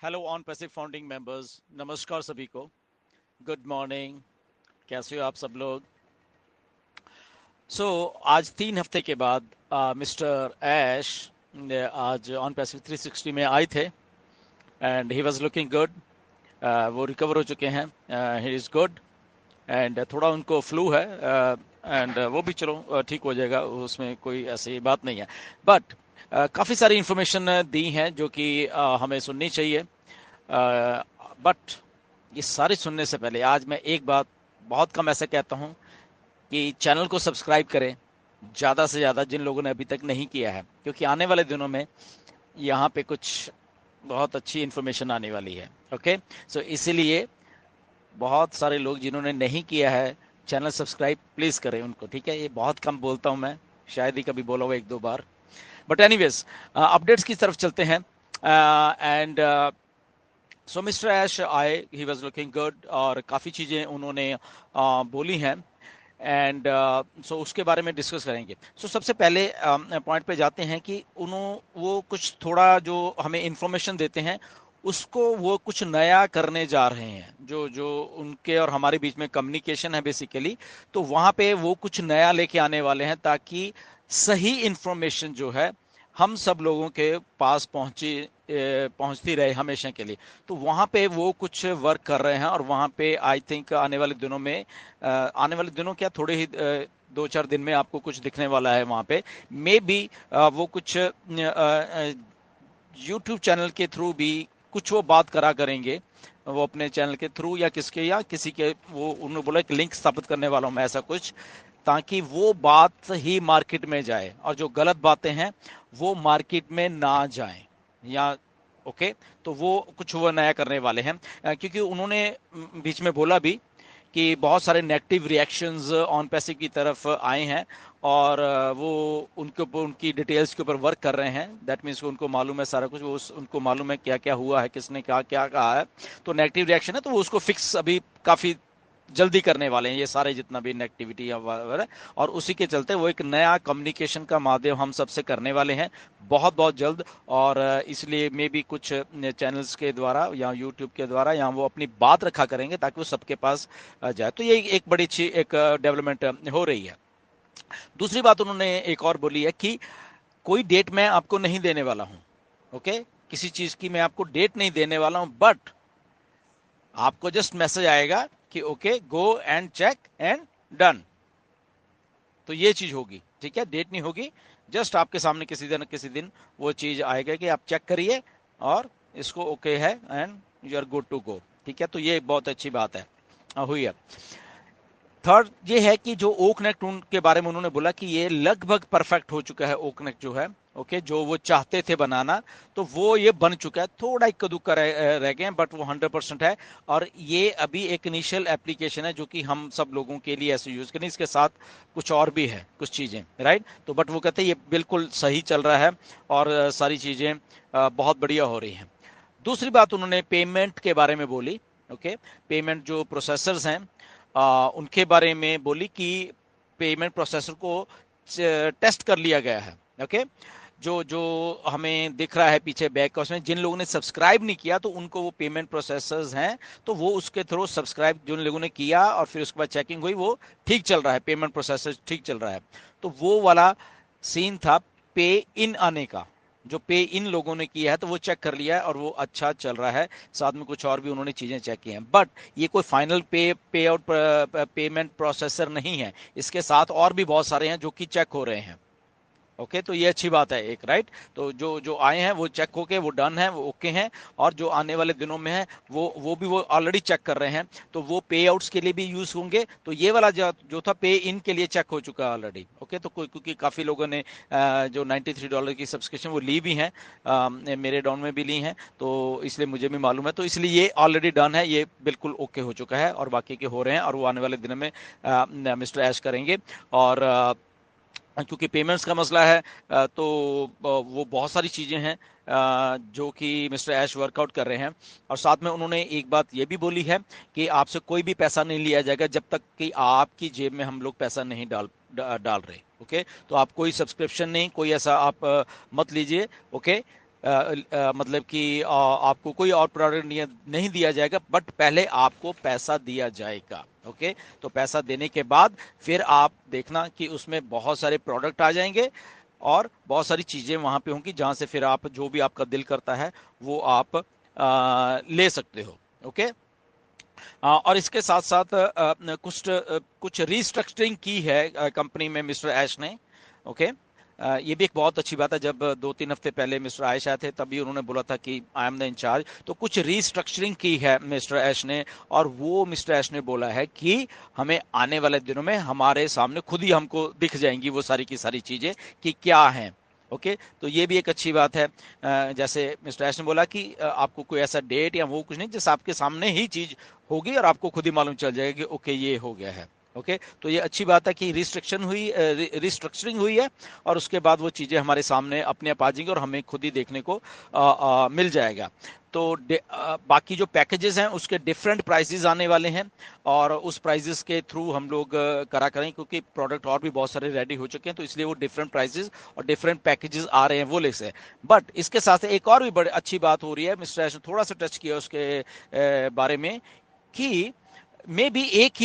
Hello on passive founding members, नमस्कार सभी को। Good morning. कैसे हो आप सब लोग? आज 3 हफ्ते के बाद मिस्टर ऐश आज ऑन पैसिव 360 में आए थे and he was looking good. वो रिकवर हो चुके हैं, ही इज़ गुड। एंड थोड़ा उनको फ्लू है एंड वो भी चलो ठीक हो जाएगा, उसमें कोई ऐसी बात नहीं है। बट काफ़ी सारी इन्फॉर्मेशन दी हैं जो कि हमें सुननी चाहिए। बट ये सारे सुनने से पहले आज मैं एक बात बहुत कम ऐसे कहता हूँ कि चैनल को सब्सक्राइब करें ज़्यादा से ज़्यादा, जिन लोगों ने अभी तक नहीं किया है, क्योंकि आने वाले दिनों में यहाँ पे कुछ बहुत अच्छी इन्फॉर्मेशन आने वाली है। ओके, सो इसीलिए बहुत सारे लोग जिन्होंने नहीं किया है चैनल सब्सक्राइब प्लीज़ करें उनको, ठीक है? ये बहुत कम बोलता हूँ मैं, शायद ही कभी बोला हुआ एक दो बार। बट एनीवेज, अपडेट्स की तरफ चलते हैं। एंड सो मिस्टर ऐश आए, ही वॉज लुकिंग गुड और काफ़ी चीज़ें उन्होंने बोली हैं एंड सो उसके बारे में डिस्कस करेंगे। सबसे पहले पॉइंट पे जाते हैं कि वो कुछ थोड़ा जो हमें इंफॉर्मेशन देते हैं उसको वो कुछ नया करने जा रहे हैं, जो जो उनके और हमारे बीच में कम्युनिकेशन है बेसिकली। तो वहाँ पे वो कुछ नया लेके आने वाले हैं ताकि सही इंफॉर्मेशन जो है हम सब लोगों के पास पहुंचती रहे हमेशा के लिए। तो वहाँ पे वो कुछ वर्क कर रहे हैं और वहाँ पे आई थिंक आने वाले दिनों में, आने वाले दिनों क्या, थोड़े ही 2-4 दिन में आपको कुछ दिखने वाला है वहाँ पे। मे बी वो कुछ यूट्यूब चैनल के थ्रू भी कुछ वो बात करा करेंगे, वो अपने चैनल के थ्रू या किसके या किसी के, वो उन्होंने बोला कि लिंक स्थापित करने वाला हूँ मैं, ऐसा कुछ, ताकि वो बात ही मार्केट में जाए और जो गलत बातें हैं वो मार्केट में ना जाएं। या ओके, तो वो कुछ वो नया करने वाले हैं। क्योंकि उन्होंने बीच में बोला भी कि बहुत सारे नेगेटिव रिएक्शंस ऑन पैसे की तरफ आए हैं और वो उनके ऊपर, उनकी डिटेल्स के ऊपर वर्क कर रहे हैं। दैट मीन्स उनको मालूम है सारा कुछ, वो उनको मालूम है क्या क्या हुआ है, किसने क्या क्या कहा है। तो नेगेटिव रिएक्शन है तो वो उसको फिक्स अभी काफ़ी जल्दी करने वाले हैं, ये सारे जितना भी नेगेटिविटी है वगैरह। और उसी के चलते वो एक नया कम्युनिकेशन का माध्यम हम सबसे करने वाले हैं बहुत बहुत जल्द। और इसलिए मे भी कुछ चैनल्स के द्वारा या यूट्यूब के द्वारा या वो अपनी बात रखा करेंगे ताकि वो सबके पास जाए। तो ये एक बड़ी अच्छी एक डेवलपमेंट हो रही है। दूसरी बात उन्होंने एक और बोली है कि कोई डेट मैं आपको नहीं देने वाला हूं। ओके, किसी चीज की मैं आपको डेट नहीं देने वाला हूं, बट आपको जस्ट मैसेज आएगा कि okay go and check and done. तो ये चीज होगी, ठीक है? डेट नहीं होगी, जस्ट आपके सामने किसी दिन वो चीज आएगा कि आप चेक करिए और इसको ओके है and you are good to go. ठीक है, तो ये बहुत अच्छी बात है, हुई है। थर्ड ये है कि जो ओक नेक टून के बारे में उन्होंने बोला कि ये लगभग परफेक्ट हो चुका है ओक नेक जो है। ओके, जो वो चाहते थे बनाना तो वो ये बन चुका है, थोड़ा इक्का दुक्का रह गए हैं बट वो 100% है। और ये अभी एक इनिशियल एप्लीकेशन है जो कि हम सब लोगों के लिए ऐसे यूज करें, इसके साथ कुछ और भी है कुछ चीजें, राइट? तो बट वो कहते हैं ये बिल्कुल सही चल रहा है और सारी चीजें बहुत बढ़िया हो रही हैं। दूसरी बात उन्होंने पेमेंट के बारे में बोली। ओके, पेमेंट जो प्रोसेसर्स हैं उनके बारे में बोली कि पेमेंट प्रोसेसर को टेस्ट कर लिया गया है। ओके, जो जो हमें दिख रहा है पीछे बैक का, उसमें जिन लोगों ने सब्सक्राइब नहीं किया तो उनको वो पेमेंट प्रोसेसर्स हैं तो वो उसके थ्रू सब्सक्राइब जिन लोगों ने किया और फिर उसके बाद चेकिंग हुई, वो ठीक चल रहा है, पेमेंट प्रोसेसर ठीक चल रहा है। तो वो वाला सीन था पे इन आने का, जो पे इन लोगों ने किया है तो वो चेक कर लिया है और वो अच्छा चल रहा है। साथ में कुछ और भी उन्होंने चीजें चेक की हैं, बट ये कोई फाइनल पे आउट पेमेंट प्रोसेसर नहीं है, इसके साथ और भी बहुत सारे हैं जो कि चेक हो रहे हैं। ओके, तो ये अच्छी बात है एक, राइट? तो जो जो आए हैं वो चेक होके वो डन है, वो ओके हैं। और जो आने वाले दिनों में है वो भी वो ऑलरेडी चेक कर रहे हैं, तो वो पे आउट्स के लिए भी यूज होंगे। तो ये वाला जो था पे इन के लिए चेक हो चुका है ऑलरेडी। ओके, तो क्योंकि काफी लोगों ने जो $93 की सब्सक्रिप्शन वो ली भी हैं, मेरे डाउन में भी ली हैं, तो इसलिए मुझे भी मालूम है। तो इसलिए ये ऑलरेडी डन है, ये बिल्कुल ओके हो चुका है और बाकी के हो रहे हैं और वो आने वाले दिनों में मिस्टर ऐश करेंगे। और क्योंकि पेमेंट्स का मसला है तो वो बहुत सारी चीज़ें हैं जो कि मिस्टर ऐश वर्कआउट कर रहे हैं। और साथ में उन्होंने एक बात ये भी बोली है कि आपसे कोई भी पैसा नहीं लिया जाएगा जब तक कि आपकी जेब में हम लोग पैसा नहीं डाल रहे। ओके, तो आप कोई सब्सक्रिप्शन नहीं, कोई ऐसा आप मत लीजिए। ओके, मतलब कि आपको कोई और प्रोडक्ट नहीं दिया जाएगा, बट पहले आपको पैसा दिया जाएगा। ओके, तो पैसा देने के बाद फिर आप देखना कि उसमें बहुत सारे प्रोडक्ट आ जाएंगे और बहुत सारी चीजें वहां पे होंगी जहां से फिर आप जो भी आपका दिल करता है वो आप ले सकते हो। ओके, और इसके साथ साथ कुछ रिस्ट्रक्चरिंग की है कंपनी में मिस्टर ऐश ने। ओके, ये भी एक बहुत अच्छी बात है। जब 2-3 हफ्ते पहले मिस्टर ऐश आए थे तभी उन्होंने बोला था कि आई एम द इंचार्ज, तो कुछ रिस्ट्रक्चरिंग की है मिस्टर ऐश ने। और वो मिस्टर ऐश ने बोला है कि हमें आने वाले दिनों में हमारे सामने खुद ही हमको दिख जाएंगी वो सारी की सारी चीजें कि क्या हैं। ओके, तो ये भी एक अच्छी बात है। जैसे मिस्टर ऐश ने बोला कि आपको कोई ऐसा डेट या वो कुछ नहीं, जैसे आपके सामने ही चीज होगी और आपको खुद ही मालूम चल जाएगा कि ओके ये हो गया है। ओके, तो ये अच्छी बात है कि रिस्ट्रक्चरिंग हुई है और उसके बाद वो चीजें हमारे सामने अपने आप आ जाएंगी और हमें खुद ही देखने को मिल जाएगा। तो बाकी जो पैकेजेस हैं उसके डिफरेंट प्राइसेस आने वाले हैं और उस प्राइसेस के थ्रू हम लोग करा करें, क्योंकि प्रोडक्ट और भी बहुत सारे रेडी हो चुके हैं, तो इसलिए वो डिफरेंट प्राइसेस और डिफरेंट पैकेजेस आ रहे हैं वो ले से। बट इसके साथ एक और भी बड़ी अच्छी बात हो रही है, मिस्टर ऐश ने थोड़ा सा टच किया उसके बारे में, कि मे भी एक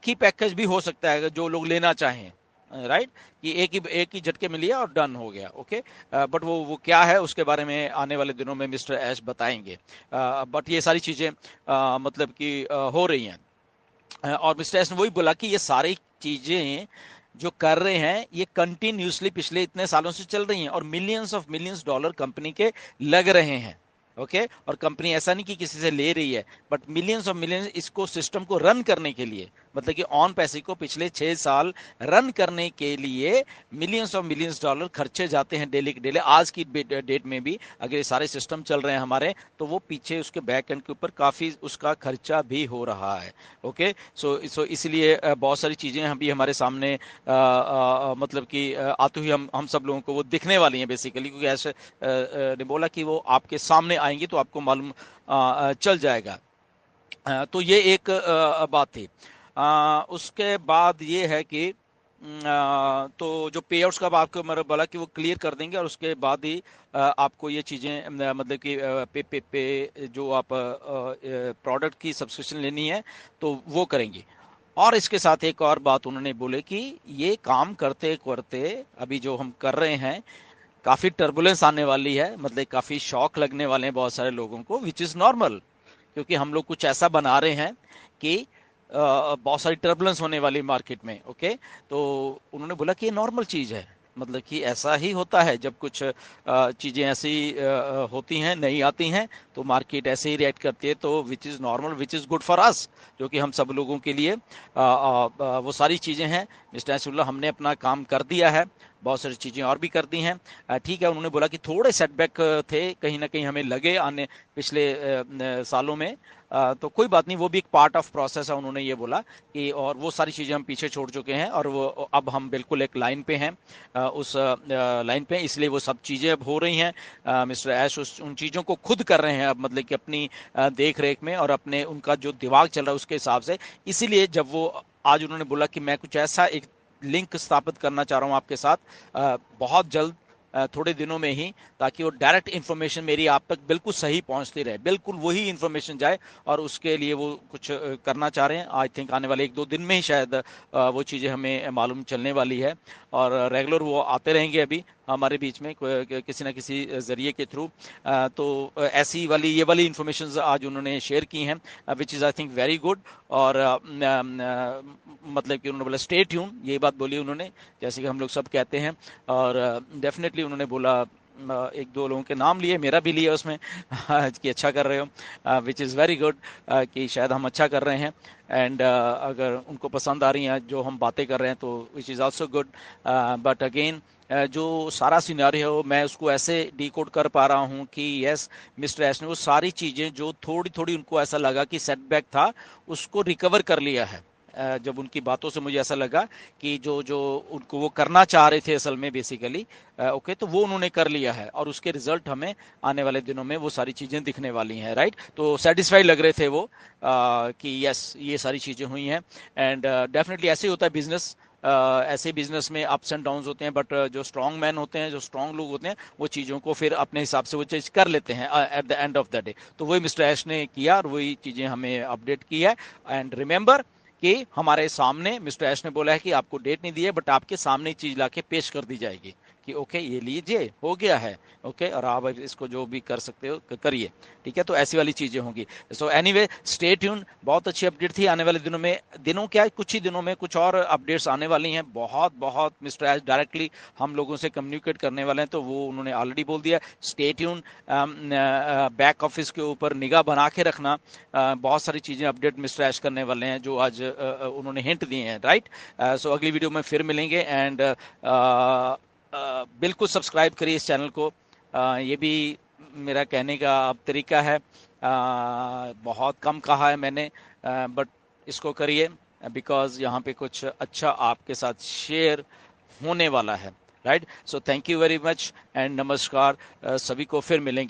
ही पैकेज भी हो सकता है जो लोग लेना चाहें, राइट, कि एक ही झटके में लिया और डन हो गया। ओके, बट वो क्या है उसके बारे में आने वाले दिनों में मिस्टर ऐश बताएंगे। बट ये सारी चीजें मतलब कि हो रही हैं। और मिस्टर ऐश ने वही बोला कि ये सारी चीजें जो कर रहे हैं ये कंटिन्यूसली पिछले इतने सालों से चल रही हैं और मिलियंस डॉलर कंपनी के लग रहे हैं। ओके, और कंपनी ऐसा नहीं कि किसी से ले रही है, बट मिलियंस इसको सिस्टम को रन करने के लिए, मतलब कि ऑन पैसे को पिछले 6 साल रन करने के लिए मिलियंस डॉलर खर्चे जाते हैं डेली के डेली। आज की डेट में भी अगर ये सारे सिस्टम चल रहे हैं हमारे, तो वो पीछे उसके बैक एंड के ऊपर काफी उसका खर्चा भी हो रहा है। ओके, सो इसलिए बहुत सारी चीजें अभी हमारे सामने मतलब कि आती हुई हम सब लोगों को वो दिखने वाली हैं बेसिकली, क्योंकि ऐसे ने बोला कि वो आपके सामने आएंगी तो आपको मालूम चल जाएगा। तो ये एक बात थी। उसके बाद ये है कि तो जो पे आउट्स का आपको मैंने बोला कि वो क्लियर कर देंगे और उसके बाद ही आपको ये चीज़ें मतलब कि पे जो आप प्रोडक्ट की सब्सक्रिप्शन लेनी है तो वो करेंगे। और इसके साथ एक और बात उन्होंने बोले कि ये काम करते करते अभी जो हम कर रहे हैं काफ़ी टर्बुलेंस आने वाली है, मतलब काफ़ी शॉक लगने वाले हैं बहुत सारे लोगों को, विच इज़ नॉर्मल, क्योंकि हम लोग कुछ ऐसा बना रहे हैं कि बहुत सारी टर्बुलेंस होने वाली मार्केट में। ओके, तो उन्होंने बोला कि ये नॉर्मल चीज है, मतलब कि ऐसा ही होता है जब कुछ चीजें ऐसी होती हैं, नहीं आती हैं, तो मार्केट ऐसे ही रिएक्ट करती है, तो which is normal, which is good for us, जो कि हम सब लोगों के लिए वो सारी चीजें हैं। मिस्टर असुल्ला हमने अपना काम कर दिया है, बहुत सारी चीजें और भी कर दी हैं। ठीक है, उन्होंने बोला कि थोड़े सेटबैक थे कहीं ना कहीं हमें लगे आने पिछले सालों में, तो कोई बात नहीं, वो भी एक पार्ट ऑफ प्रोसेस है, उन्होंने ये बोला कि, और वो सारी चीज़ें हम पीछे छोड़ चुके हैं और वो अब हम बिल्कुल एक लाइन पे हैं, उस लाइन पे, इसलिए वो सब चीज़ें अब हो रही हैं। मिस्टर ऐश उन चीज़ों को खुद कर रहे हैं अब, मतलब कि अपनी देख रेख में और अपने उनका जो दिमाग चल रहा है उसके हिसाब से। इसीलिए जब वो आज उन्होंने बोला कि मैं कुछ ऐसा एक लिंक स्थापित करना चाह रहा हूँ आपके साथ बहुत जल्द, थोड़े दिनों में ही, ताकि वो डायरेक्ट इन्फॉर्मेशन मेरी आप तक बिल्कुल सही पहुंचती रहे, बिल्कुल वही इन्फॉर्मेशन जाए, और उसके लिए वो कुछ करना चाह रहे हैं। आई थिंक आने वाले 1-2 दिन में ही शायद वो चीज़ें हमें मालूम चलने वाली है, और रेगुलर वो आते रहेंगे अभी हमारे बीच में किसी ना किसी जरिए के थ्रू। तो ऐसी वाली ये वाली इन्फॉर्मेशन आज उन्होंने शेयर की हैं, which is I think very good. और मतलब कि उन्होंने बोला स्टे ट्यून, ये बात बोली उन्होंने, जैसे कि हम लोग सब कहते हैं। और डेफिनेटली उन्होंने बोला, 1-2 लोगों के नाम लिए, मेरा भी लिया उसमें कि अच्छा कर रहे हो, विच इज़ वेरी गुड, कि शायद हम अच्छा कर रहे हैं, एंड अगर उनको पसंद आ रही हैं जो हम बातें कर रहे हैं तो which is also good. But again जो सारा सिनेरियो मैं उसको ऐसे डिकोड कर पा रहा हूँ कि यस, मिस्टर एस ने वो सारी चीज़ें जो थोड़ी थोड़ी उनको ऐसा लगा कि सेटबैक था उसको रिकवर कर लिया है। जब उनकी बातों से मुझे ऐसा लगा कि जो जो उनको वो करना चाह रहे थे असल में बेसिकली, ओके, तो वो उन्होंने कर लिया है और उसके रिजल्ट हमें आने वाले दिनों में वो सारी चीज़ें दिखने वाली हैं, राइट। तो सेटिस्फाइड लग रहे थे वो कि यस ये सारी चीज़ें हुई हैं, एंड डेफिनेटली ऐसे ही होता है बिजनेस। ऐसे बिजनेस में अप्स एंड डाउन्स होते हैं, बट जो स्ट्रांग मैन होते हैं, जो स्ट्रांग लोग होते हैं, वो चीज़ों को फिर अपने हिसाब से वो चीज़ कर लेते हैं at the end of the day. तो वही मिस्टर ऐश ने किया और वही चीज़ें हमें अपडेट की है। एंड रिमेंबर कि हमारे सामने मिस्टर ऐश ने बोला है कि आपको डेट नहीं दी है, बट आपके सामने चीज़ लाके पेश कर दी जाएगी कि ओके ये लीजिए, हो गया है, ओके, और आप इसको जो भी कर सकते हो करिए, ठीक है। तो ऐसी वाली चीजें होंगी। So anyway, stay tune. बहुत अच्छी अपडेट थी। आने वाले दिनों में, दिनों क्या है, कुछ ही दिनों में कुछ और अपडेट्स आने वाली हैं। बहुत बहुत मिस्टर एच डायरेक्टली हम लोगों से कम्युनिकेट करने वाले हैं, तो वो उन्होंने ऑलरेडी बोल दिया। Stay tune. बैक ऑफिस के ऊपर निगाह बना के रखना। बहुत सारी चीजें अपडेट मिस्टर एच करने वाले हैं जो आज उन्होंने हिंट दिए हैं, राइट। सो अगली वीडियो में फिर मिलेंगे। एंड बिल्कुल सब्सक्राइब करिए इस चैनल को। ये भी मेरा कहने का अब तरीका है। बहुत कम कहा है मैंने, बट इसको करिए, बिकॉज यहाँ पे कुछ अच्छा आपके साथ शेयर होने वाला है, right. So thank you very much and नमस्कार। सभी को फिर मिलेंगे।